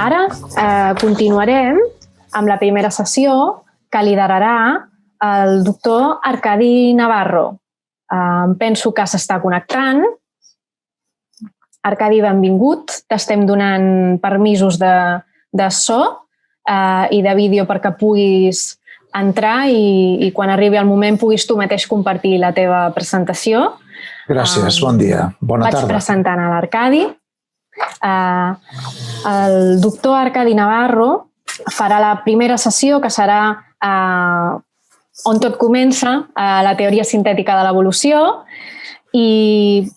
Ara continuarem amb la primera sessió que liderarà el doctor Arcadi Navarro. Penso que s'està connectant. Arcadi, benvingut. T'estem donant permisos de so i de vídeo perquè puguis entrar i quan arribi el moment puguis tu mateix compartir la teva presentació. Gràcies, bon dia. Bona tarda. Vaig presentant a l'Arcadi. El doctor Arcadi Navarro farà la primera sessió, que serà on tot comença, la teoria sintètica de l'evolució, i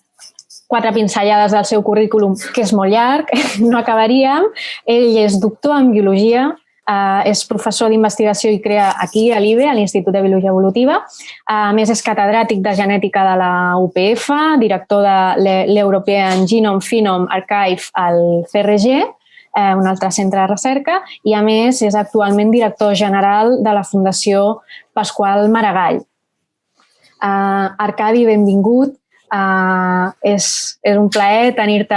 4 pinzellades del seu currículum, que és molt llarg, no acabaríem. Ell és doctor en biologia, és professor d'investigació i crea aquí a l'IBE, a l'Institut de Biologia Evolutiva. A més, és catedràtic de genètica de la UPF, director de l'European Genome Phenome Archive al CRG, un altre centre de recerca, i a més és actualment director general de la Fundació Pasqual Maragall. Arcadi, benvingut. És un plaer tenir-te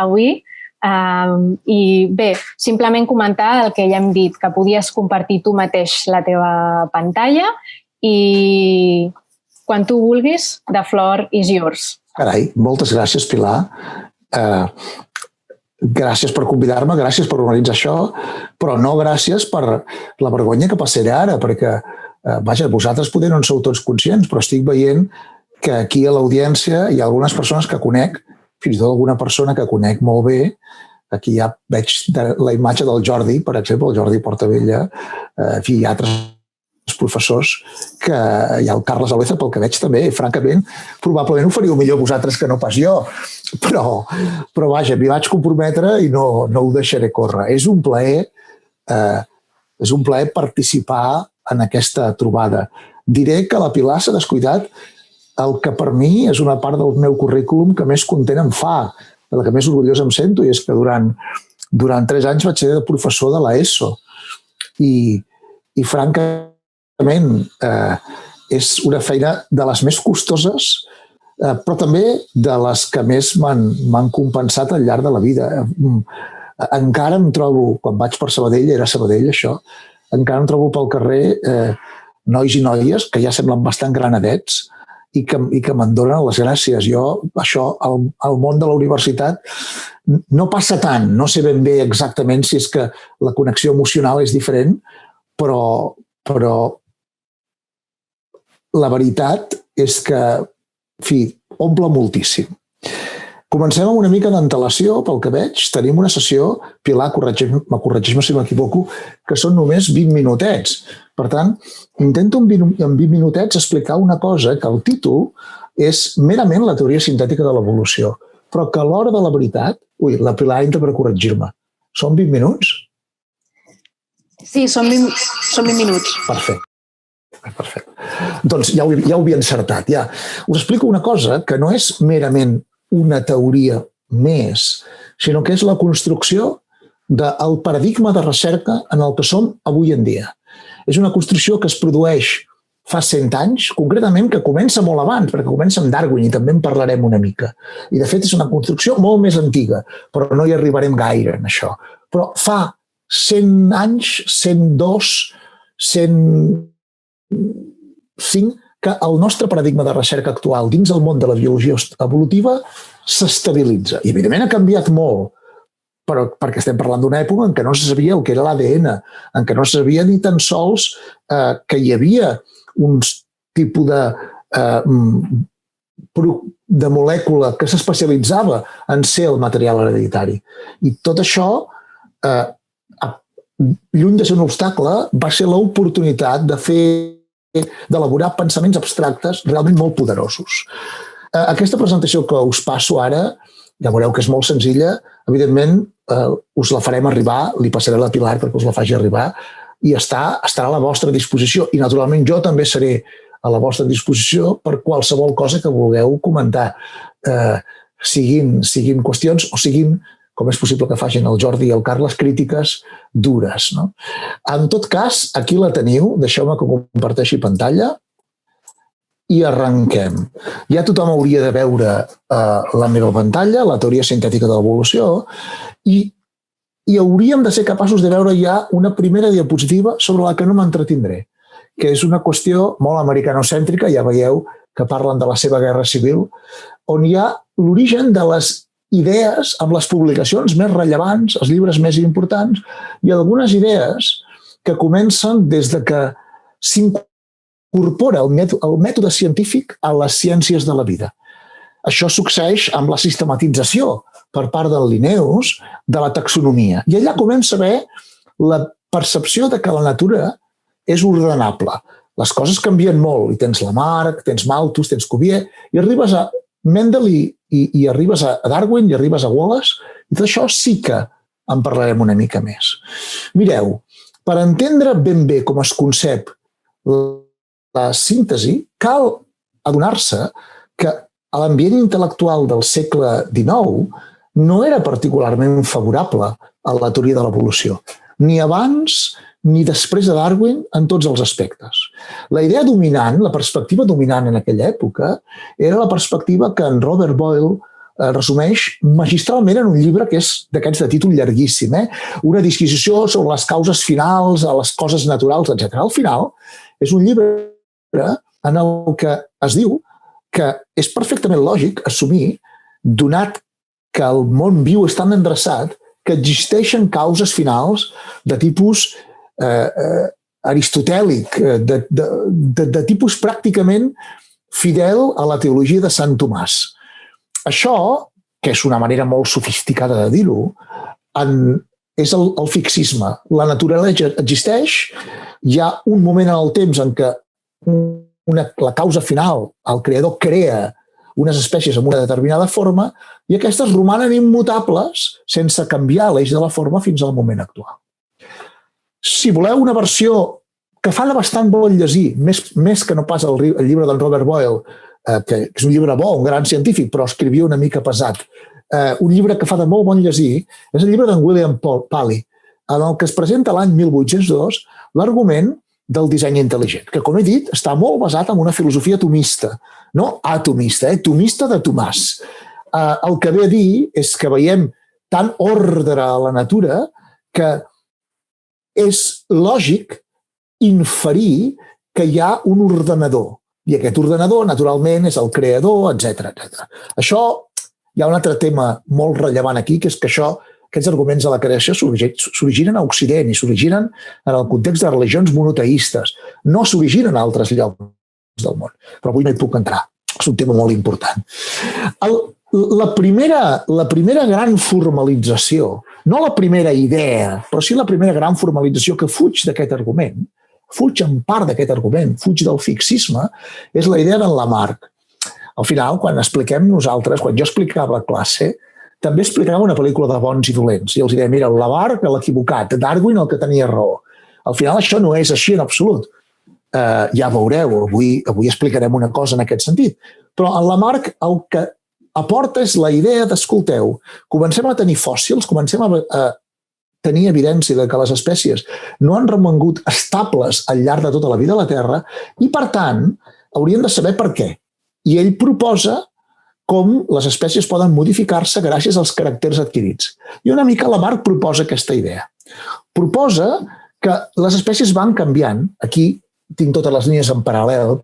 avui. I bé, simplement comentar el que ja hem dit, que podies compartir tu mateix la teva pantalla i quan tu vulguis, the floor is yours. Carai, moltes gràcies, Pilar. Gràcies per convidar-me, gràcies per organitzar això, però no gràcies per la vergonya que passaré ara, perquè, vaja, vosaltres potser no en sou tots conscients, però estic veient que aquí a l'audiència hi ha algunes persones que conec, fins i tot alguna persona que conec molt bé. Aquí ja veig la imatge del Jordi, per exemple, el Jordi Portabella, hi ha altres professors, que hi ha el Carles Alveza, pel que veig també, francament, probablement ho faríeu millor vosaltres que no pas jo, però vaja, m'hi vaig comprometre i no ho deixaré córrer. És un plaer participar en aquesta trobada. Diré que la Pilar s'ha descuidat el que per mi és una part del meu currículum que més content em fa, el que més orgullós em sento, i és que durant 3 anys vaig ser professor de l'ESO. I francament, és una feina de les més costoses, però també de les que més m'han compensat al llarg de la vida. Encara em trobo, quan vaig per Sabadell, era Sabadell això, encara em trobo pel carrer nois i noies que ja semblen bastant granadets, i que me'n donen les gràcies. Jo, això, al món de la universitat no passa tant. No sé ben bé exactament si és que la connexió emocional és diferent, però la veritat és que, en fi, omple moltíssim. Comencem amb una mica d'antelació, pel que veig. Tenim una sessió, Pilar, corregeix-me si m'equivoco, que són només 20 minutets. Per tant, intento en 20 minutets explicar una cosa que el títol és merament la teoria sintètica de l'evolució, però que a l'hora de la veritat... Ui, la Pilar entra per corregir-me. Són 20 minuts? Sí, són 20 minuts. Perfecte. Doncs ja ho havia encertat. Ja. Us explico una cosa que no és merament una teoria més, sinó que és la construcció del paradigma de recerca en el que som avui en dia. És una construcció que es produeix fa 100 anys, concretament que comença molt abans, perquè comença amb Darwin i també en parlarem una mica. I de fet és una construcció molt més antiga, però no hi arribarem gaire en això. Però fa 100 anys, 102, 105, que el nostre paradigma de recerca actual dins el món de la biologia evolutiva s'estabilitza. I evidentment ha canviat molt, però perquè estem parlant d'una època en què no se sabia el que era l'ADN, en què no se sabia ni tan sols que hi havia un tipus de molècula que s'especialitzava en ser el material hereditari. I tot això, lluny de ser un obstacle, va ser l'oportunitat d'elaborar pensaments abstractes realment molt poderosos. Aquesta presentació que us passo ara, ja veureu que és molt senzilla, evidentment us la farem arribar, li passaré a la Pilar perquè us la faci arribar, i estarà a la vostra disposició. I naturalment jo també seré a la vostra disposició per qualsevol cosa que vulgueu comentar, siguin qüestions o siguin com és possible que facin el Jordi i el Carles crítiques dures. No? En tot cas, aquí la teniu, deixeu-me que comparteixi pantalla i arrenquem. Ja tothom hauria de veure la meva pantalla, la teoria sintètica de l'evolució, i hauríem de ser capaços de veure ja una primera diapositiva sobre la que no m'entretindré, que és una qüestió molt americanocèntrica, ja veieu que parlen de la seva guerra civil, on hi ha l'origen de les idees amb les publicacions més rellevants, els llibres més importants, i algunes idees que comencen des de que s'incorpora el mètode científic a les ciències de la vida. Això succeeix amb la sistematització per part del Linnaeus de la taxonomia. I allà comença a haver la percepció de que la natura és ordenable. Les coses canvien molt, i tens Lamarck, tens Malthus, tens Cuvier, i arribes a Mendel i arribes a Darwin i arribes a Wallace, i tot això sí que en parlarem una mica més. Mireu, per entendre ben bé com es concep la síntesi, cal adonar-se que l'ambient intel·lectual del segle XIX no era particularment favorable a la teoria de l'evolució, ni abans ni després de Darwin en tots els aspectes. La idea dominant, la perspectiva dominant en aquella època, era la perspectiva que en Robert Boyle resumeix magistralment en un llibre que és d'aquests de títol llarguíssim, una disquisició sobre les causes finals, a les coses naturals, etc. Al final, és un llibre en el que es diu que és perfectament lògic assumir, donat que el món viu és tan endreçat, que existeixen causes finals de tipus aristotèlic, de tipus pràcticament fidel a la teologia de Sant Tomàs. Això, que és una manera molt sofisticada de dir-ho, és el fixisme. La naturalesa existeix, hi ha un moment en el temps en què la causa final, el creador crea unes espècies amb una determinada forma i aquestes romanen immutables sense canviar l'eix de la forma fins al moment actual. Si voleu una versió que fa de bastant bon llegir, més que no pas el llibre d'en Robert Boyle, que és un llibre bo, un gran científic, però escrivia una mica pesat, un llibre que fa de molt bon llegir és el llibre d'en William Paley, en el que es presenta l'any 1802 l'argument del disseny intel·ligent, que, com he dit, està molt basat en una filosofia tomista, no atomista, tomista de Tomàs. El que ve a dir és que veiem tant ordre a la natura que és lògic inferir que hi ha un ordenador, i aquest ordenador, naturalment, és el creador, etc. Això, hi ha un altre tema molt rellevant aquí, que és que aquests arguments de la creació s'originen a Occident i s'originen en el context de religions monoteistes. No s'originen a altres llocs del món. Però avui no hi puc entrar. És un tema molt important. La primera gran formalització, no la primera idea, però sí la primera gran formalització que fuig d'aquest argument, fuig en part d'aquest argument, fuig del fixisme, és la idea d'en Lamarck. Al final, quan expliquem nosaltres, quan jo explicava a classe, també explicava una pel·lícula de bons i dolents. I els deia, mira, el Lamarck l'equivocat, Darwin el que tenia raó. Al final això no és així en absolut. Ja veureu, avui explicarem una cosa en aquest sentit. Però en Lamarck el que aporta és la idea d'escolteu, comencem a tenir fòssils, comencem a tenir evidència de que les espècies no han remangut estables al llarg de tota la vida a la Terra i, per tant, haurien de saber per què. I ell proposa com les espècies poden modificar-se gràcies als caràcters adquirits. I una mica Lamarck proposa aquesta idea. Proposa que les espècies van canviant. Aquí tinc totes les línies en paral·lel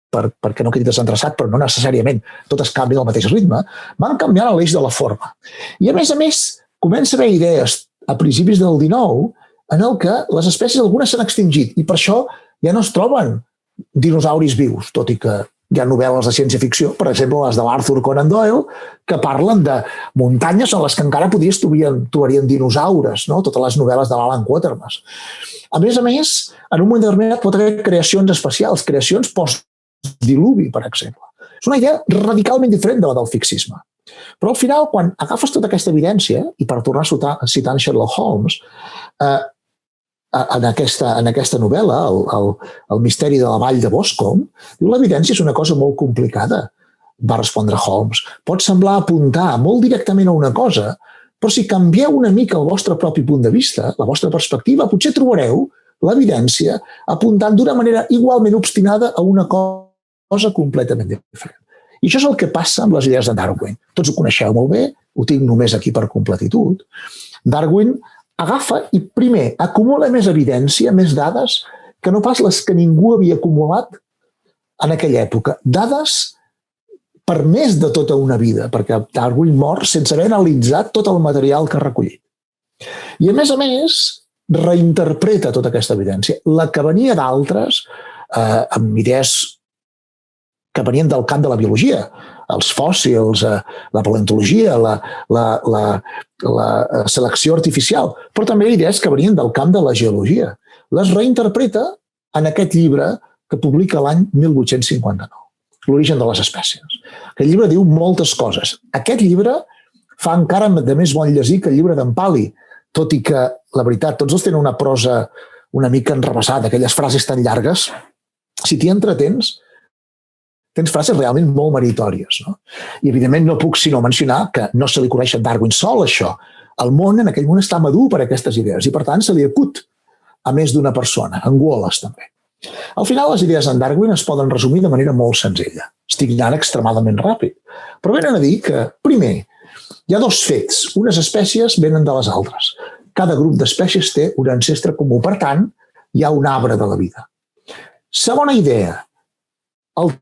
perquè no quedi desendreçat, però no necessàriament totes canvien al mateix ritme. Van canviant l'eix de la forma. I a més, comença a haver idees a principis del XIX en el que les espècies algunes s'han extingit i per això ja no es troben dinosauris vius, tot i que hi ha novel·les de ciència-ficció, per exemple, les de l'Arthur Conan Doyle, que parlen de muntanyes en les que encara trobarien dinosaures, no? Totes les novel·les de l'Alan Quatermass. A més, en un moment determinat pot haver creacions espacials, creacions post-diluvi, per exemple. És una idea radicalment diferent de la del fixisme. Però al final, quan agafes tota aquesta evidència, i per tornar a citar Sherlock Holmes, en aquesta novel·la, el misteri de la vall de Boscombe, l'evidència és una cosa molt complicada, va respondre Holmes. Pot semblar apuntar molt directament a una cosa, Però si canvieu una mica el vostre propi punt de vista, la vostra perspectiva, potser trobareu l'evidència apuntant d'una manera igualment obstinada a una cosa completament diferent. I això és el que passa amb les idees de Darwin. Tots ho coneixeu molt bé, ho tinc només aquí per completitud. Darwin agafa i primer acumula més evidència, més dades, que no pas les que ningú havia acumulat en aquella època. Dades per més de tota una vida, perquè Darwin mor sense haver analitzat tot el material que ha recollit. I a més, reinterpreta tota aquesta evidència. La que venia d'altres, amb idees que venien del camp de la biologia, els fòssils, la paleontologia, la selecció artificial, però també idees que venien del camp de la geologia. Les reinterpreta en aquest llibre que publica l'any 1859, L'origen de les espècies. Aquest llibre diu moltes coses. Aquest llibre fa encara de més bon llegir que el llibre d'en Paley, tot i que, la veritat, tots dos tenen una prosa una mica enrevessada, aquelles frases tan llargues. Si t'hi entretens, tens frases realment molt meritòries. No? I, evidentment, no puc sinó mencionar que no se li coneix a Darwin sol, això. El món en aquell moment està madur per a aquestes idees i, per tant, se li acut a més d'una persona, en Wallace també. Al final, les idees en Darwin es poden resumir de manera molt senzilla. Estic anant extremadament ràpid. Però venen a dir que, primer, hi ha dos fets. Unes espècies venen de les altres. Cada grup d'espècies té un ancestre comú. Per tant, hi ha un arbre de la vida. Segona idea, el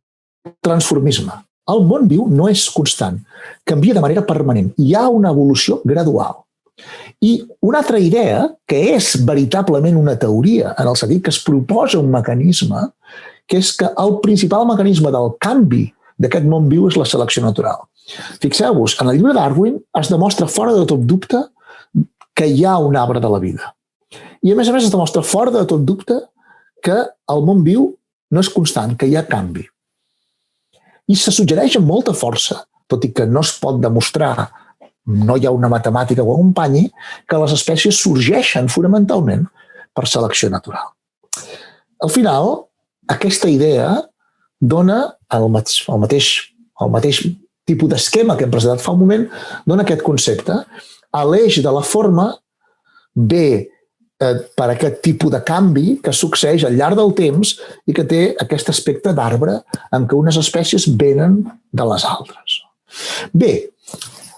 transformisme. El món viu no és constant, canvia de manera permanent. Hi ha una evolució gradual. I una altra idea, que és veritablement una teoria, en el sentit que es proposa un mecanisme, que és que el principal mecanisme del canvi d'aquest món viu és la selecció natural. Fixeu-vos, en el llibre de Darwin es demostra fora de tot dubte que hi ha un arbre de la vida. I a més es demostra fora de tot dubte que el món viu no és constant, que hi ha canvi. I se suggereix amb molta força, tot i que no es pot demostrar, no hi ha una matemàtica que ho acompanyi, que les espècies sorgeixen fonamentalment per selecció natural. Al final, aquesta idea dona el mateix tipus d'esquema que hem presentat fa un moment, dona aquest concepte. L'eix de la forma ve per aquest tipus de canvi que succeeix al llarg del temps i que té aquest aspecte d'arbre en què unes espècies venen de les altres. Bé,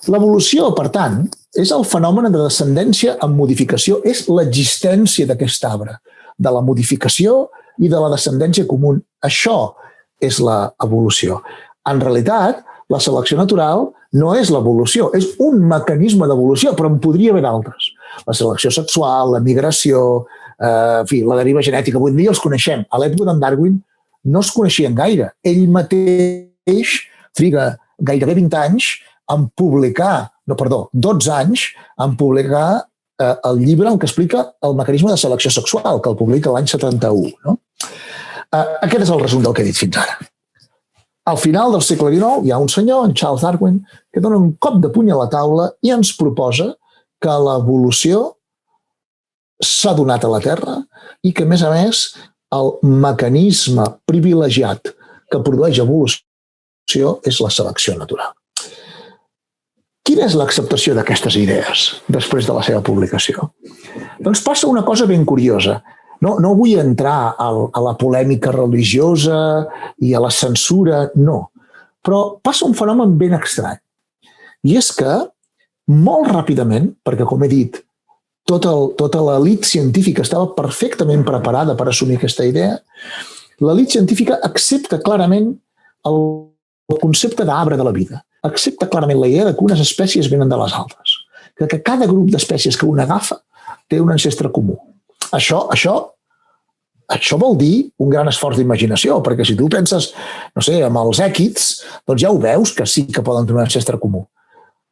l'evolució, per tant, és el fenomen de descendència amb modificació, és l'existència d'aquest arbre, de la modificació i de la descendència comú. Això és l'evolució. En realitat, la selecció natural no és l'evolució, és un mecanisme d'evolució, però en podria haver d'altres. La selecció sexual, la migració, la deriva genètica, avui dia els coneixem. A l'època d'en Darwin no es coneixien gaire. Ell mateix triga gairebé 20 anys en publicar, 12 anys, en publicar el llibre en què explica el mecanisme de selecció sexual, que el publica l'any 71. No? Aquest és el resum del que he dit fins ara. Al final del segle XIX hi ha un senyor, en Charles Darwin, que dona un cop de puny a la taula i ens proposa que l'evolució s'ha donat a la Terra i que, a més, el mecanisme privilegiat que produeix evolució és la selecció natural. Quina és l'acceptació d'aquestes idees després de la seva publicació? Doncs passa una cosa ben curiosa. No vull entrar a la polèmica religiosa i a la censura, no. Però passa un fenomen ben estrany. I és que, molt ràpidament, perquè, com he dit, tota l'elit científica estava perfectament preparada per assumir aquesta idea, l'elit científica accepta clarament el concepte d'arbre de la vida. Accepta clarament la idea que unes espècies venen de les altres. Que cada grup d'espècies que un agafa té un ancestre comú. Això vol dir un gran esforç d'imaginació, perquè si tu penses, no sé, amb els èquids, doncs ja ho veus que sí que poden tenir un ancestre comú.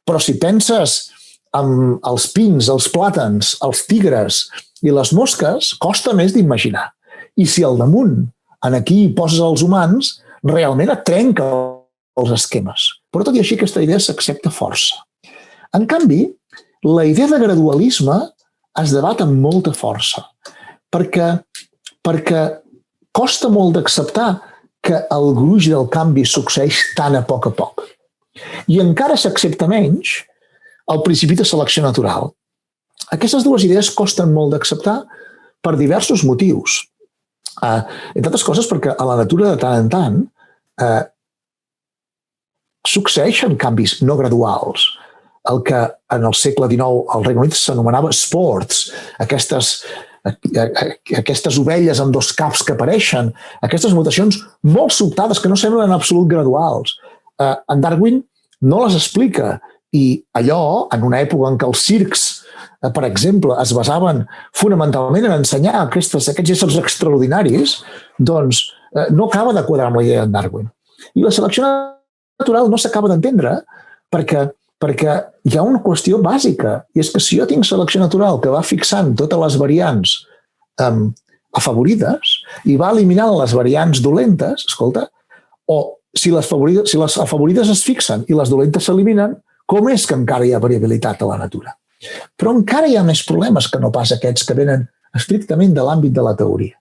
Però si penses amb els pins, els plàtans, els tigres i les mosques, costa més d'imaginar. I si al damunt, aquí poses els humans, realment et trenca els esquemes. Però tot i així aquesta idea s'accepta força. En canvi, la idea de gradualisme es debat amb molta força, perquè costa molt d'acceptar que el gruix del canvi succeeix tan a poc. I encara s'accepta menys el principi de selecció natural. Aquestes dues idees costen molt d'acceptar per diversos motius. Entre altres coses perquè a la natura de tant en tant succeeixen canvis no graduals. El que en el segle XIX al Regne Unit s'anomenava sports, aquestes ovelles amb dos caps que apareixen, aquestes mutacions molt sobtades que no semblen en absolut graduals. En Darwin no les explica i allò, en una època en què els circs, per exemple, es basaven fonamentalment en ensenyar aquests éssers extraordinaris, doncs no acaba de quadrar amb la idea d'en Darwin. I la selecció natural no s'acaba d'entendre perquè hi ha una qüestió bàsica, i és que si jo tinc selecció natural que va fixant totes les variants afavorides i va eliminant les variants dolentes, escolta, o si les afavorides es fixen i les dolentes s'eliminen, com és que encara hi ha variabilitat a la natura? Però encara hi ha més problemes que no pas aquests que venen estrictament de l'àmbit de la teoria.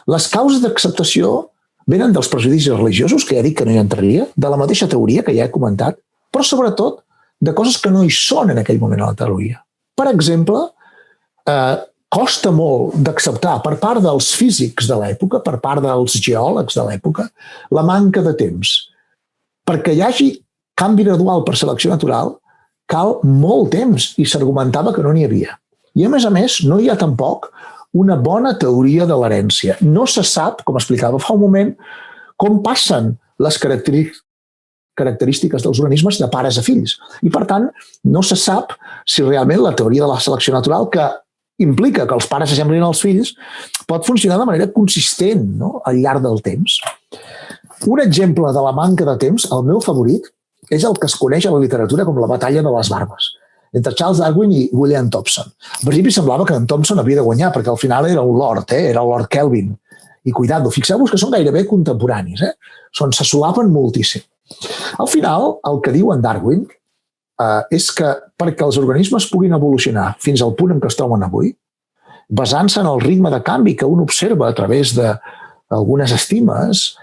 Les causes d'acceptació venen dels prejudicis religiosos, que ja dic que no hi entraria, de la mateixa teoria que ja he comentat, però sobretot de coses que no hi són en aquell moment a la teoria. Per exemple, costa molt d'acceptar per part dels físics de l'època, per part dels geòlegs de l'època, la manca de temps. Perquè hi hagi canvi gradual per selecció natural, cal molt temps i s'argumentava que no n'hi havia. I a més, no hi ha tampoc una bona teoria de l'herència. No se sap, com explicava fa un moment, com passen les característiques dels organismes de pares a fills. I, per tant, no se sap si realment la teoria de la selecció natural, que implica que els pares s'assemblin als fills, pot funcionar de manera consistent, no?, al llarg del temps. Un exemple de la manca de temps, el meu favorit, és el que es coneix a la literatura com la batalla de les barbes, entre Charles Darwin i William Thompson. Al principi semblava que en Thompson havia de guanyar, perquè al final era un lord, era el Lord Kelvin. I cuidado, fixeu-vos que són gairebé contemporanis, se solapen moltíssim. Al final, el que diu en Darwin és que perquè els organismes puguin evolucionar fins al punt en què es troben avui, basant-se en el ritme de canvi que un observa a través d'algunes estimes,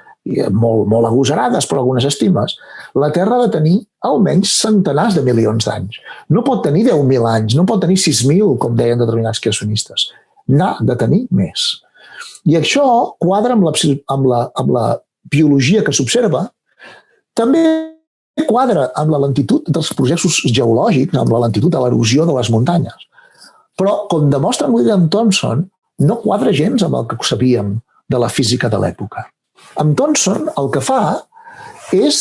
molt agosarades, però algunes estimes, la Terra ha de tenir almenys centenars de milions d'anys. No pot tenir 10.000 anys, no pot tenir 6.000, com deien determinats creacionistes. N'ha de tenir més. I això quadra amb la biologia que s'observa, també quadra amb la lentitud dels processos geològics, amb la lentitud de l'erosió de les muntanyes. Però, com demostra William Thomson, no quadra gens amb el que sabíem de la física de l'època. Amb Thomson el que fa és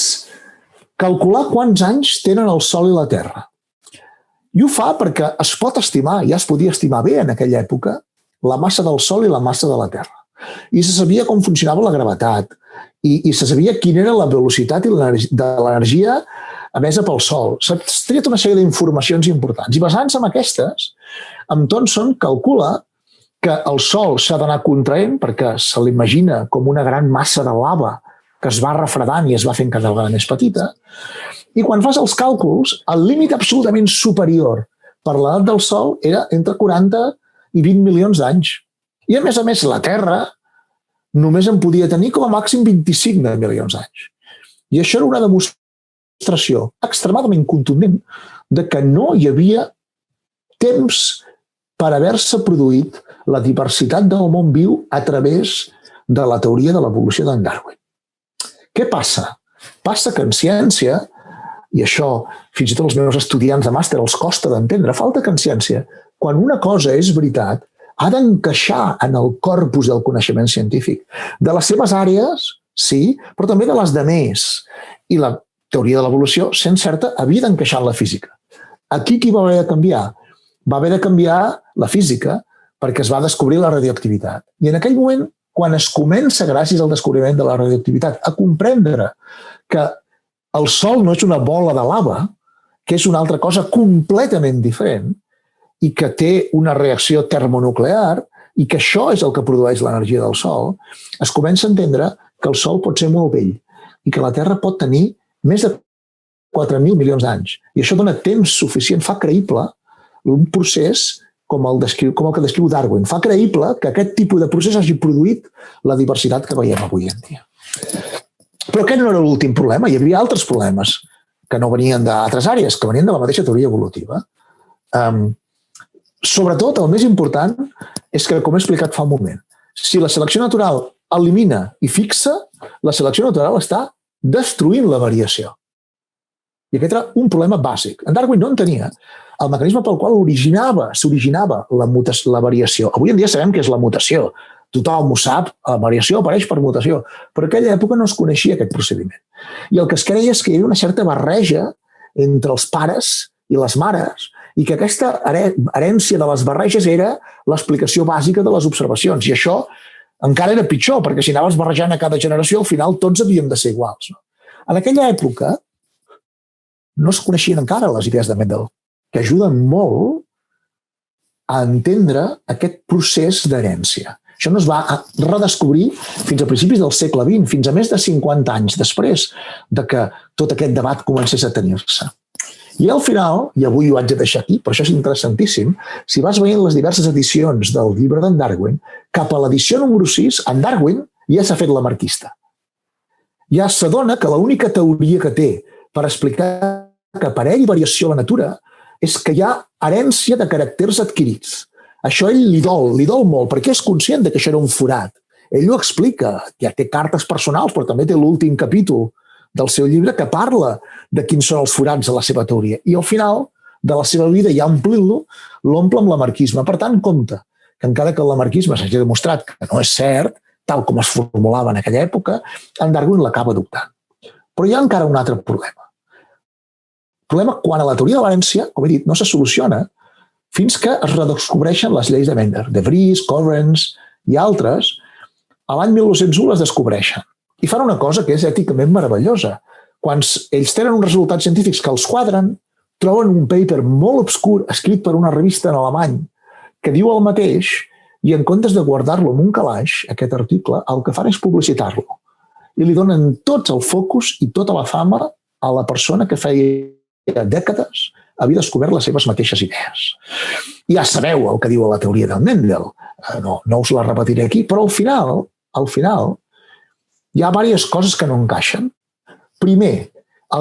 calcular quants anys tenen el Sol i la Terra. I ho fa perquè es pot estimar, ja es podia estimar bé en aquella època, la massa del Sol i la massa de la Terra. I se sabia com funcionava la gravetat, i se sabia quina era la velocitat de l'energia emesa pel Sol. S'ha tret una sèrie d'informacions importants. I basant-se en aquestes, amb Thomson calcula que el Sol s'ha d'anar contraent perquè se l'imagina com una gran massa de lava que es va refredant i es va fent cada vegada més petita. I quan fas els càlculs, el límit absolutament superior per l'edat del Sol era entre 40 i 20 milions d'anys. I a més, la Terra només en podia tenir com a màxim 25 milions d'anys. I això era una demostració extremadament contundent de que no hi havia temps per haver-se produït la diversitat del món viu a través de la teoria de l'evolució d'en Darwin. Què passa? Passa que en ciència, i això fins i tot els meus estudiants de màster els costa d'entendre, falta que en ciència, quan una cosa és veritat, ha d'encaixar en el corpus del coneixement científic. De les seves àrees, sí, però també de les de més. I la teoria de l'evolució, sent certa, havia d'encaixar en la física. Aquí qui va haver de canviar? Va haver de canviar la física perquè es va descobrir la radioactivitat. I en aquell moment, quan es comença, gràcies al descobriment de la radioactivitat, a comprendre que el Sol no és una bola de lava, que és una altra cosa completament diferent i que té una reacció termonuclear i que això és el que produeix l'energia del Sol, es comença a entendre que el Sol pot ser molt vell i que la Terra pot tenir més de 4.000 milions d'anys. I això dona temps suficient, fa creïble un procés com el que descriu Darwin. Fa creïble que aquest tipus de procés hagi produït la diversitat que veiem avui en dia. Però aquest no era l'últim problema, hi havia altres problemes que no venien d'altres àrees, que venien de la mateixa teoria evolutiva. Sobretot, el més important és que, com he explicat fa un moment, si la selecció natural elimina i fixa, la selecció natural està destruint la variació. I aquest era un problema bàsic. En Darwin no en tenia el mecanisme pel qual s'originava la variació. Avui en dia sabem què és la mutació. Tothom ho sap, la variació apareix per mutació. Però en aquella època no es coneixia aquest procediment. I el que es creia és que hi havia una certa barreja entre els pares i les mares i que aquesta herència de les barreges era l'explicació bàsica de les observacions. I això encara era pitjor, perquè si anaves barrejant a cada generació, al final tots havíem de ser iguals. No? En aquella època no es coneixien encara les idees de Mendel, que ajuden molt a entendre aquest procés d'herència. Això no es va redescobrir fins a principis del segle XX, fins a més de 50 anys després de que tot aquest debat comencés a tenir-se. I al final, i avui ho haig de deixar aquí, però això és interessantíssim, si vas veient les diverses edicions del llibre d'en Darwin, cap a l'edició número 6, en Darwin ja s'ha fet lamarquista. Ja s'adona que l'única teoria que té per explicar que aparell i variació a la natura és que hi ha herència de caràcters adquirits. Això a ell li dol molt, perquè és conscient que això era un forat. Ell ho explica, ja té cartes personals, però també té l'últim capítol del seu llibre que parla de quins són els forats de la seva teoria. I al final de la seva vida, ja omplint-lo, l'omple amb l'amarquisme. Per tant, compte, que encara que el lamarquisme s'hagi demostrat que no és cert, tal com es formulava en aquella època, en Darwin l'acaba adoptant. Però hi ha encara un altre problema. El problema quan a la teoria de l'herència, com he dit, no se soluciona fins que es redescobreixen les lleis de Mendel. De Vries, Correns i altres, a l'any 1901 les descobreixen. I fan una cosa que és èticament meravellosa. Quan ells tenen uns resultats científics que els quadren, troben un paper molt obscur escrit per una revista en alemany que diu el mateix i en comptes de guardar-lo en un calaix, aquest article, el que fan és publicitar-lo. I li donen tots el focus i tota la fama a la persona que feia dècades havia descobert les seves mateixes idees. Ja sabeu el que diu la teoria del Mendel, no us la repetiré aquí, però al final hi ha diverses coses que no encaixen. Primer, la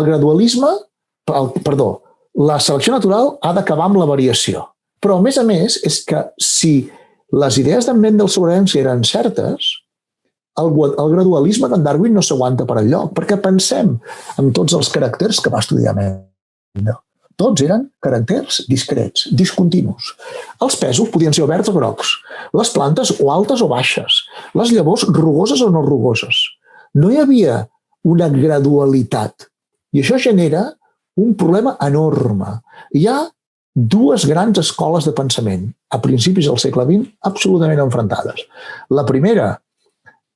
selecció natural ha d'acabar amb la variació. Però, a més, és que si les idees d'en Mendel sobre herència eren certes, el gradualisme d'en Darwin no s'aguanta per enlloc, perquè pensem en tots els caràcters que va estudiar Mendel. Tots eren caràcters discrets, discontinus. Els pèsols podien ser oberts o grocs, les plantes o altes o baixes, les llavors rugoses o no rugoses. No hi havia una gradualitat. I això genera un problema enorme. Hi ha dues grans escoles de pensament, a principis del segle XX, absolutament enfrontades. La primera,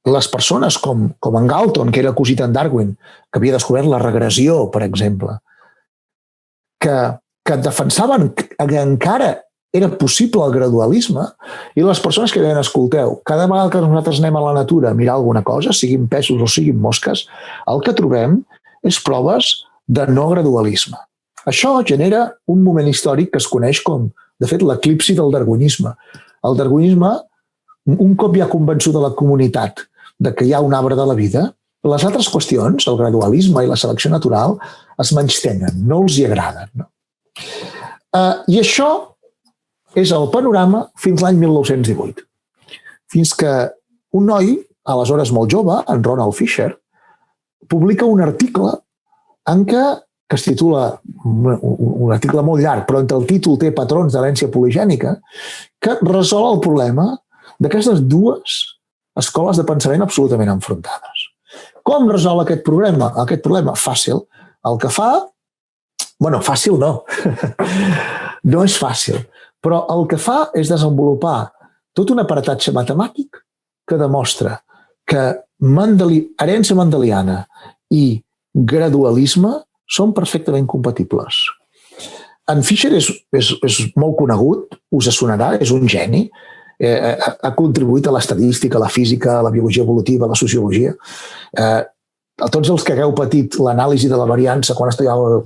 les persones com en Galton, que era cosí d'en Darwin, que havia descobert la regressió, per exemple, que defensaven que encara era possible el gradualisme, i les persones que deien, escolteu, cada vegada que nosaltres anem a la natura a mirar alguna cosa, siguin pèsols o siguin mosques, el que trobem és proves de no gradualisme. Això genera un moment històric que es coneix com, de fet, l'eclipsi del darwinisme. El darwinisme, un cop ja convençut de la comunitat de que hi ha un arbre de la vida, les altres qüestions, el gradualisme i la selecció natural, es menystenen, no els hi agraden. No? I això és el panorama fins l'any 1918. Fins que un noi, aleshores molt jove, en Ronald Fisher, publica un article que es titula, un article molt llarg, però entre el títol té patrons d'herència poligènica, que resol el problema d'aquestes dues escoles de pensament absolutament enfrontades. Com resol aquest problema? Aquest problema fàcil. El que fa... fàcil no. No és fàcil. Però el que fa és desenvolupar tot un aparatatge matemàtic que demostra que herència mendeliana i gradualisme són perfectament compatibles. En Fisher és molt conegut, us sonarà, és un geni, ha contribuït a l'estadística, a la física, a la biologia evolutiva, a la sociologia. A tots els que hagueu patit l'anàlisi de la variança quan estudiàveu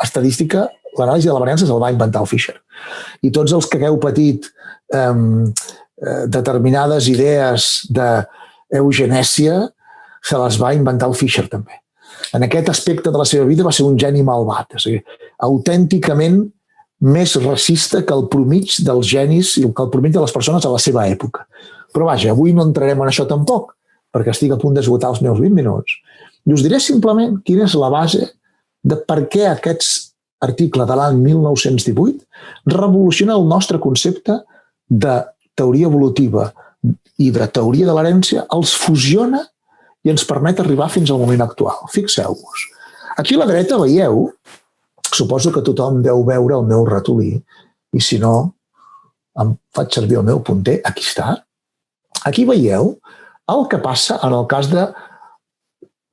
estadística, l'anàlisi de la variança se'l va inventar el Fisher. I tots els que hagueu patit determinades idees d'eugenèsia se les va inventar el Fisher també. en aquest aspecte de la seva vida va ser un geni malvat, és a dir, autènticament més racista que el promig dels genis i que el promig de les persones a la seva època. Però vaja, avui no entrarem en això tampoc, perquè estic a punt d'esgotar els meus 20 minuts. I us diré simplement quina és la base de per què aquests articles de l'any 1918 revoluciona el nostre concepte de teoria evolutiva i de teoria de l'herència, els fusiona i ens permet arribar fins al moment actual. Fixeu-vos. Aquí a la dreta veieu, suposo que tothom deu veure el meu ratolí, i si no, em faig servir el meu punter, aquí està. Aquí veieu el que passa en el cas de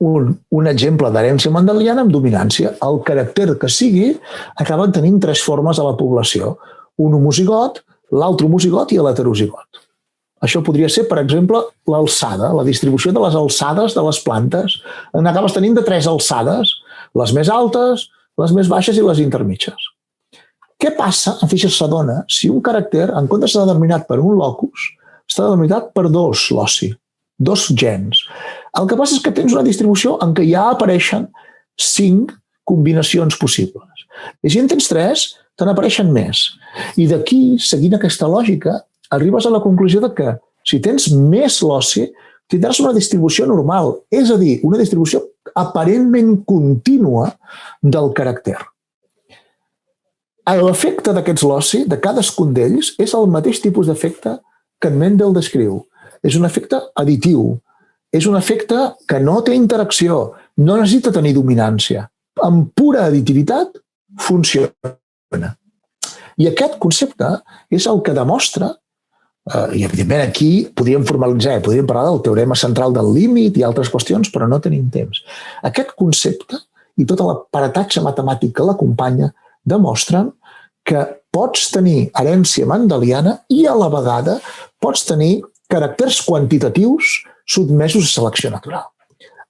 un exemple d'herència mendeliana amb dominància. El caràcter que sigui acaben tenint 3 formes a la població. Un homozigot, l'altre homozigot i l'heterozigot. Això podria ser, per exemple, l'alçada, la distribució de les alçades de les plantes. Acabes tenint de 3 alçades, les més altes, les més baixes i les intermitges. Què passa, en Fisher s'adona, si un caràcter, en comptes d'estar determinat per un locus, està determinat per 2 loci, 2 gens. El que passa és que tens una distribució en què ja apareixen 5 combinacions possibles. I si en tens 3, te n'apareixen més. I d'aquí, seguint aquesta lògica, arribes a la conclusió de que si tens més loci, tindràs una distribució normal, és a dir, una distribució aparentment contínua del caràcter. L'efecte d'aquests loci, de cadascun d'ells, és el mateix tipus d'efecte que en Mendel descriu. És un efecte additiu. És un efecte que no té interacció, no necessita tenir dominància. Amb pura additivitat funciona. I aquest concepte és el que demostra, i evidentment aquí podríem formalitzar, podríem parlar del teorema central del límit i altres qüestions, però no tenim temps. Aquest concepte i tot l'aparentatge matemàtic que l'acompanya demostren que pots tenir herència mendeliana i a la vegada pots tenir caràcters quantitatius sotmesos a selecció natural.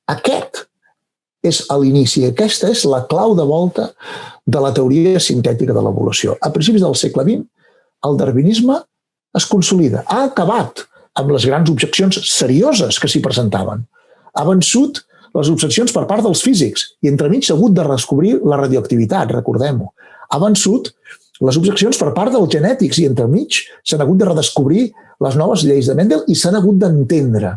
Aquest és l'inici, aquesta és la clau de volta de la teoria sintètica de l'evolució. A principis del segle XX, el darwinisme es consolida. Ha acabat amb les grans objeccions serioses que s'hi presentaven. Ha vençut les objeccions per part dels físics i entremig s'ha hagut de redescobrir la radioactivitat, recordem-ho. Ha vençut les objeccions per part dels genètics i entremig s'han hagut de redescobrir les noves lleis de Mendel i s'han hagut d'entendre.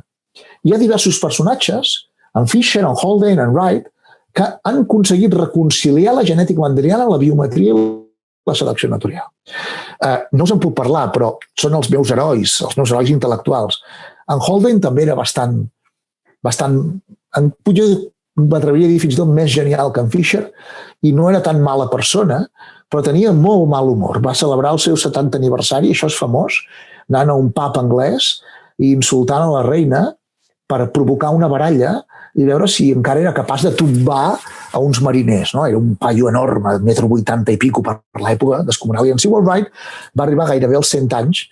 Hi ha diversos personatges, en Fisher, en Haldane, en Wright, que han aconseguit reconciliar la genètica mendeliana, la biometria i la selecció natural. No us en puc parlar, però són els meus herois intel·lectuals. En Haldane també era bastant m'atreviria a dir fins i tot més genial que en Fisher, i no era tan mala persona, però tenia molt mal humor. Va celebrar el seu 70 aniversari, això és famós, anant a un pub anglès i insultant a la reina per provocar una baralla i veure si encara era capaç de tombar a uns mariners. No? Era un paio enorme, 1,80 m i pico per l'època, descomunal. I en Sewell Wright va arribar gairebé als 100 anys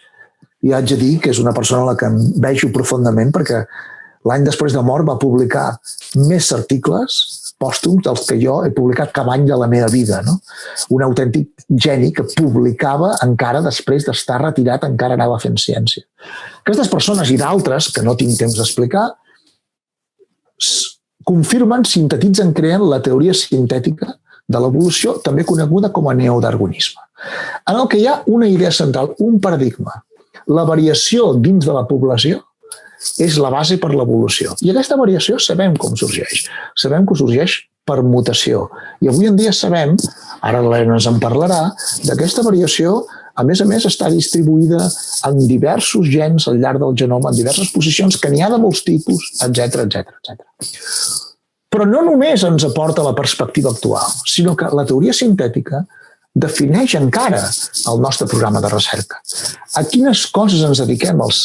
i haig de dir que és una persona a la que em vejo profundament perquè l'any després de mort va publicar més articles pòstums dels que jo he publicat cada any de la meva vida. No? Un autèntic geni que publicava encara després d'estar retirat, encara anava fent ciència. Aquestes persones i d'altres, que no tinc temps d'explicar, confirmen, sintetitzen, creen la teoria sintètica de l'evolució, també coneguda com a neodarwinisme, en el que hi ha una idea central, un paradigma. La variació dins de la població és la base per l'evolució. I aquesta variació sabem com sorgeix. Sabem que sorgeix per mutació. I avui en dia sabem, ara l'Helena ens en parlarà, d'aquesta variació, a més, està distribuïda en diversos gens al llarg del genoma, en diverses posicions, que n'hi ha de molts tipus, etc. Però no només ens aporta la perspectiva actual, sinó que la teoria sintètica defineix encara el nostre programa de recerca. A quines coses ens dediquem els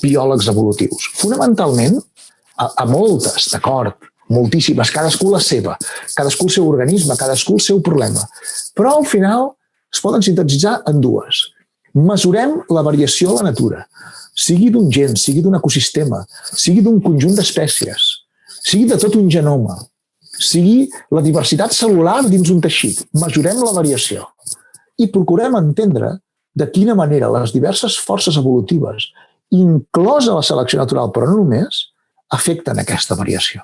biòlegs evolutius? Fonamentalment, a moltes, d'acord, moltíssimes, cadascú la seva, cadascú el seu organisme, cadascú el seu problema. Però al final es poden sintetitzar en dues. Mesurem la variació a la natura, sigui d'un gen, sigui d'un ecosistema, sigui d'un conjunt d'espècies, sigui de tot un genoma, sigui la diversitat cel·lular dins un teixit. Mesurem la variació i procurem entendre de quina manera les diverses forces evolutives, inclosa la selecció natural, però no només, afecten aquesta variació.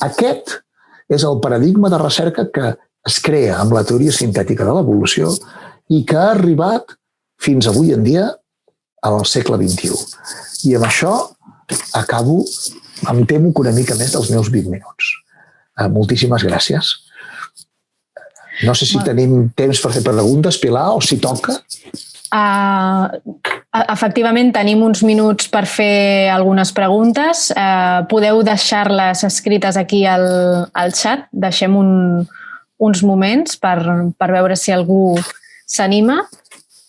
Aquest és el paradigma de recerca que es crea amb la teoria sintètica de l'evolució i que ha arribat fins avui en dia al segle XXI. I amb això acabo, em temo que una mica més dels meus 20 minuts. Moltíssimes gràcies. No sé si tenim temps per fer preguntes, Pilar, o si toca. Efectivament, tenim uns minuts per fer algunes preguntes. Podeu deixar-les escrites aquí al xat. Deixem uns moments per veure si algú s'anima.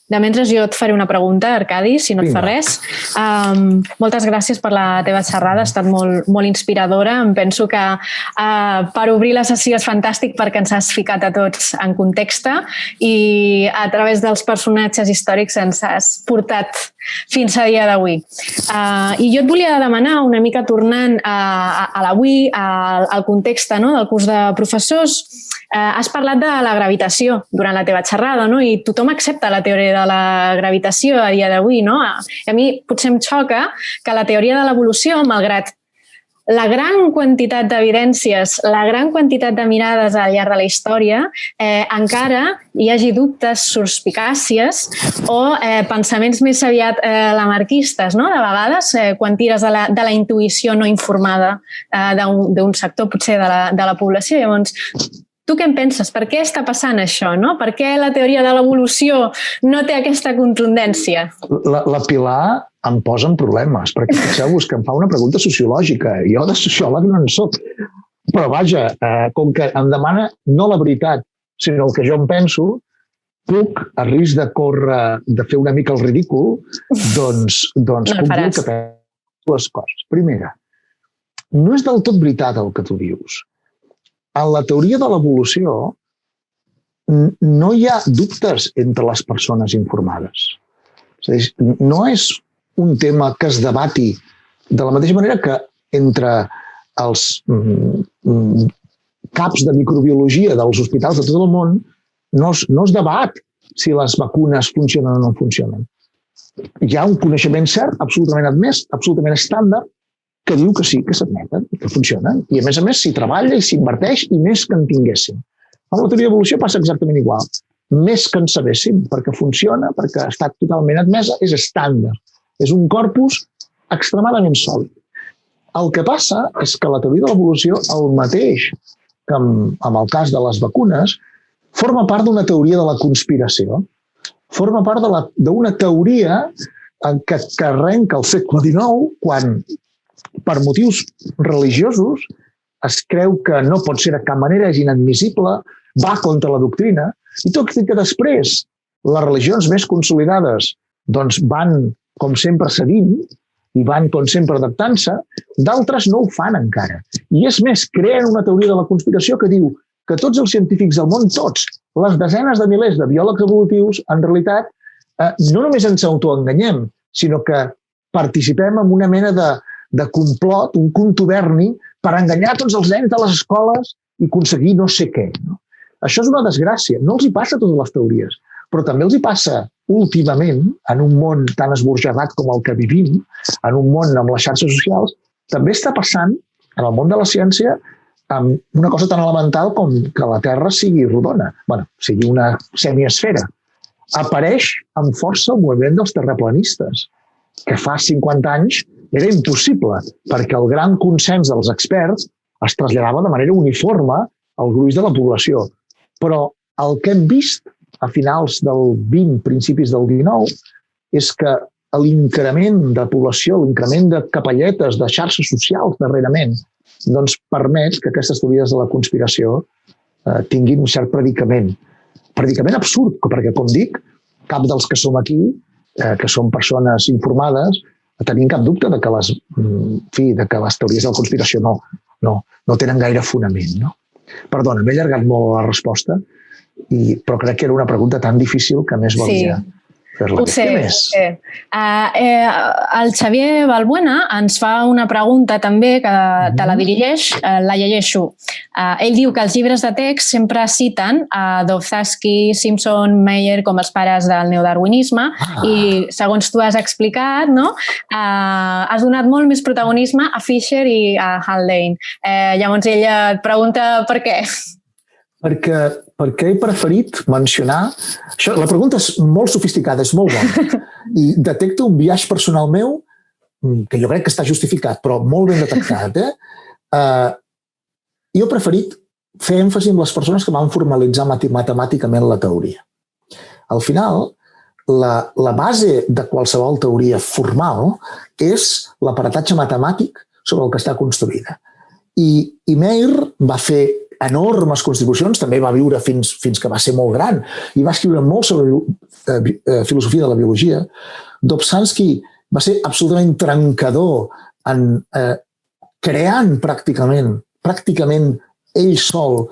De mentre jo et faré una pregunta, Arcadi, si no et fa res. Moltes gràcies per la teva xerrada, ha estat molt inspiradora. Em penso que per obrir la sessió és fantàstic perquè ens has ficat a tots en context i a través dels personatges històrics ens has portat fins a dia d'avui. I jo et volia demanar, una mica tornant a l'avui, al context del curs de professors, has parlat de la gravitació durant la teva xerrada, no? I tothom accepta la teoria de la gravitació a dia d'avui, no? I a mi potser em xoca que la teoria de l'evolució, malgrat la gran quantitat d'evidències, la gran quantitat de mirades al llarg de la història, encara hi hagi dubtes, suspicàcies o pensaments més aviat lamarquistes, no? De vegades, quan tires de la intuïció no informada d'un sector, potser de la població. Llavors, tu què en penses? Per què està passant això? No? Per què la teoria de l'evolució no té aquesta contundència? La Pilar em posa en problemes, perquè fixeu-vos que em fa una pregunta sociològica. Jo de sociòleg no en soc. Però vaja, com que em demana no la veritat, sinó el que jo em penso, puc, a risc de fer una mica el ridícul, doncs puc dir que penso les coses. Primera, no és del tot veritat el que tu dius. En la teoria de l'evolució no hi ha dubtes entre les persones informades. És a dir, no és un tema que es debati de la mateixa manera que entre els caps de microbiologia dels hospitals de tot el món no es debat si les vacunes funcionen o no funcionen. Hi ha un coneixement cert, absolutament admès, absolutament estàndard, que diu que sí, que s'admeten, que funcionen. I a més s'hi treballa i s'inverteix i més que en tinguéssim. Amb la teoria d'evolució passa exactament igual. Més que en sabéssim, perquè funciona, perquè ha estat totalment admesa, és estàndard. És un corpus extremadament sòlid. El que passa és que la teoria de l'evolució, el mateix que amb el cas de les vacunes, forma part d'una teoria de la conspiració. Forma part d'una teoria que arrenca al segle XIX, quan per motius religiosos es creu que no pot ser de cap manera, és inadmissible, va contra la doctrina, i tot i que després les religions més consolidades doncs van, com sempre, cedint i van, com sempre, adaptant-se, d'altres no ho fan encara. I és més, creen una teoria de la conspiració que diu que tots els científics del món, tots, les desenes de milers de biòlegs evolutius, en realitat, no només ens autoenganyem, sinó que participem en una mena de complot, un contuberni, per enganyar tots els nens de les escoles i aconseguir no sé què. No? Això és una desgràcia. No els hi passa a totes les teories, però també els hi passa últimament, en un món tan esbojarrat com el que vivim, en un món amb les xarxes socials, també està passant, en el món de la ciència, amb una cosa tan elemental com que la Terra sigui rodona, sigui una semiesfera. Apareix amb força el moviment dels terraplanistes, que fa 50 anys era impossible, perquè el gran consens dels experts es traslladava de manera uniforme al gruix de la població. Però el que hem vist a finals del 20, principis del 19, és que l'increment de població, l'increment de capelletes, de xarxes socials darrerament, doncs permet que aquestes teories de la conspiració tinguin un cert predicament. Predicament absurd, perquè, com dic, cap dels que som aquí, que som persones informades, tenim cap dubte de que les teories de la conspiració no tenen gaire fonament. No? Perdona, m'he allargat molt la resposta, però crec que era una pregunta tan difícil que més valia fer-la. Ho sé, Què més? ho sé. El Xavier Balbuena ens fa una pregunta també que te la dirigeix, la llegeixo. Ell diu que els llibres de text sempre citen a Dostoevsky, Simpson, Meyer com els pares del neodarwinisme i, segons tu has explicat, no? Has donat molt més protagonisme a Fisher i a Haldane. Llavors ella et pregunta per què. Perquè he preferit mencionar... La pregunta és molt sofisticada, és molt bona. I detecto un biaix personal meu, que jo crec que està justificat, però molt ben detectat. Jo he preferit fer èmfasi en les persones que van formalitzar matemàticament la teoria. Al final, la base de qualsevol teoria formal és l'aparatatge matemàtic sobre el que està construïda. I Meyer va fer enormes contribucions, també va viure fins que va ser molt gran i va escriure molt sobre filosofia de la biologia. Dobzhansky va ser absolutament trencador en creant pràcticament ell sol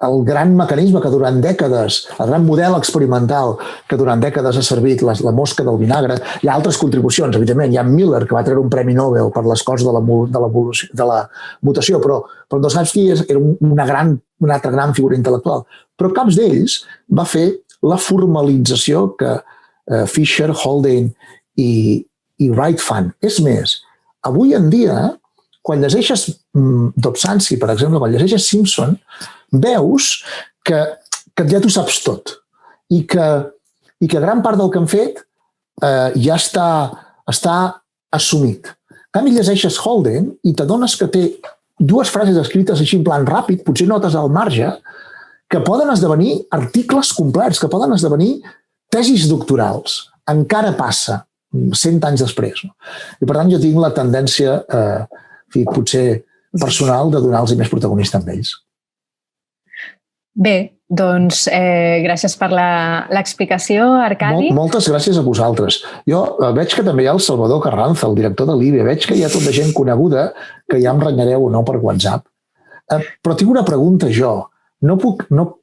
el gran mecanisme que durant dècades, el gran model experimental que durant dècades ha servit la mosca del vinagre. Hi ha altres contribucions, evidentment. Hi ha Miller, que va treure un premi Nobel per les coses de la mutació, però Dostoevsky era una altra gran figura intel·lectual. Però caps d'ells va fer la formalització que Fisher, Haldane i Wright fan. És més, avui en dia, quan llegeixes Dobzhansky, per exemple, quan llegeixes Simpson, veus que ja t'ho saps tot i que gran part del que han fet ja està assumit. En canvi, llegeixes Haldane i t'adones que té dues frases escrites així en plan ràpid, potser notes al marge, que poden esdevenir articles complets, que poden esdevenir tesis doctorals. Encara passa 100 anys després. I per tant jo tinc la tendència, potser personal, de donar-los més protagonista amb ells. Bé, doncs gràcies per l'explicació, Arcadi. Moltes gràcies a vosaltres. Jo veig que també hi ha el Salvador Carranza, el director de l'IBE. Veig que hi ha tota gent coneguda que ja em renyareu o no per WhatsApp. Però tinc una pregunta jo. No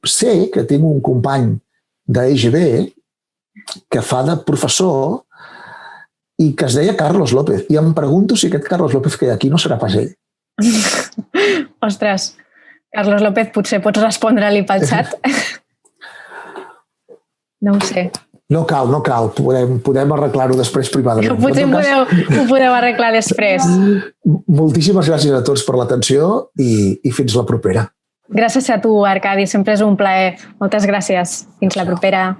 sé que tinc un company d'EGB que fa de professor i que es deia Carlos López. I em pregunto si aquest Carlos López que hi ha aquí no serà pas ell. Ostres, Carlos López, potser pots respondre-li pel xat? No ho sé. No cal. Podem arreglar-ho després privadament. Potser ho podeu arreglar després. Moltíssimes gràcies a tots per l'atenció i fins la propera. Gràcies a tu, Arcadi. Sempre és un plaer. Moltes gràcies. Fins la propera.